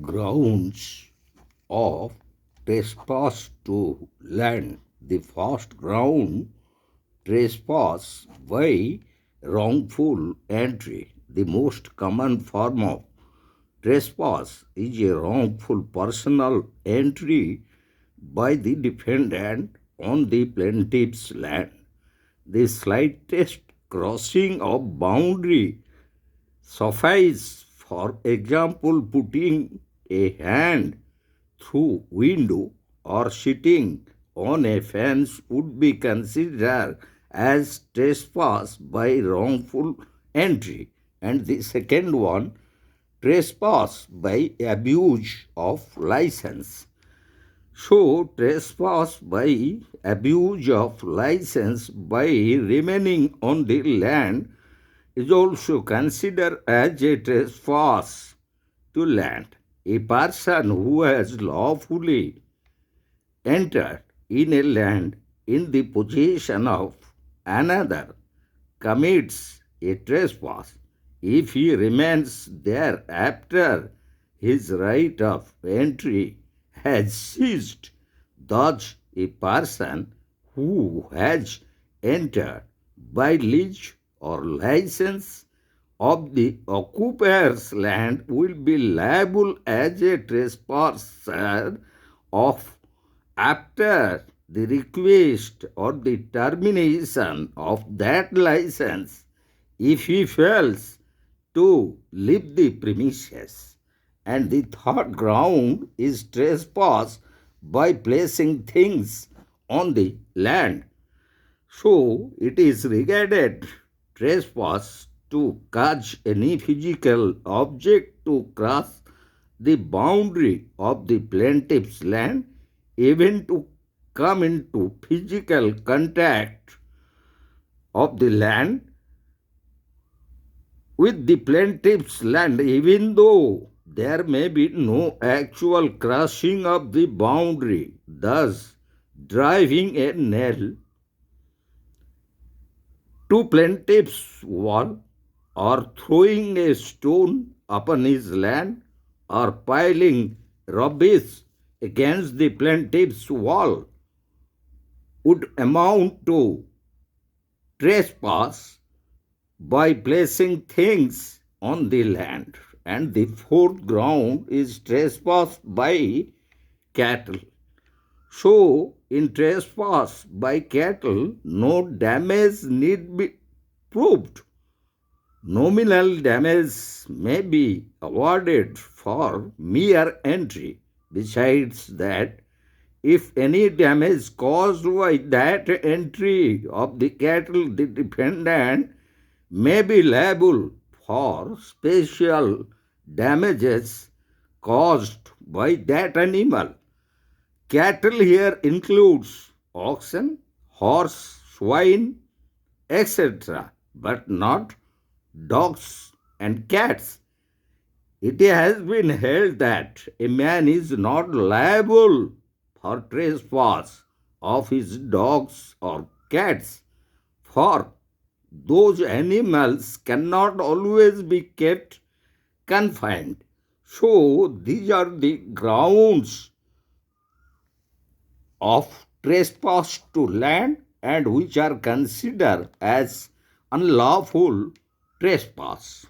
Grounds of trespass to land. The first ground, trespass by wrongful entry. The most common form of trespass is a wrongful personal entry by the defendant on the plaintiff's land. The slightest crossing of boundary suffice. For example, putting a hand through window or sitting on a fence would be considered as trespass by wrongful entry. And the second one, trespass by abuse of license. So, trespass by abuse of license by remaining on the land is also considered as a trespass to land. A person who has lawfully entered in a land in the possession of another commits a trespass if he remains there after his right of entry has ceased. Thus, a person who has entered by lease or license of the occupier's land will be liable as a trespasser of after the request or the termination of that license if he fails to leave the premises. And the third ground is trespass by placing things on the land. So it is regarded trespass to cause any physical object to cross the boundary of the plaintiff's land, even to come into physical contact of the land with the plaintiff's land, even though there may be no actual crossing of the boundary, thus driving a nail to plaintiff's wall, or throwing a stone upon his land, or piling rubbish against the plaintiff's wall would amount to trespass by placing things on the land. And the fourth ground is trespass by cattle. So, in trespass by cattle, no damage need be proved. Nominal damage may be awarded for mere entry. Besides that, if any damage caused by that entry of the cattle, the defendant may be liable for special damages caused by that animal. Cattle here includes oxen, horse, swine, etc., but not dogs and cats. It has been held that a man is not liable for trespass of his dogs or cats, for those animals cannot always be kept confined. So, these are the grounds of trespass to land and which are considered as unlawful trespass.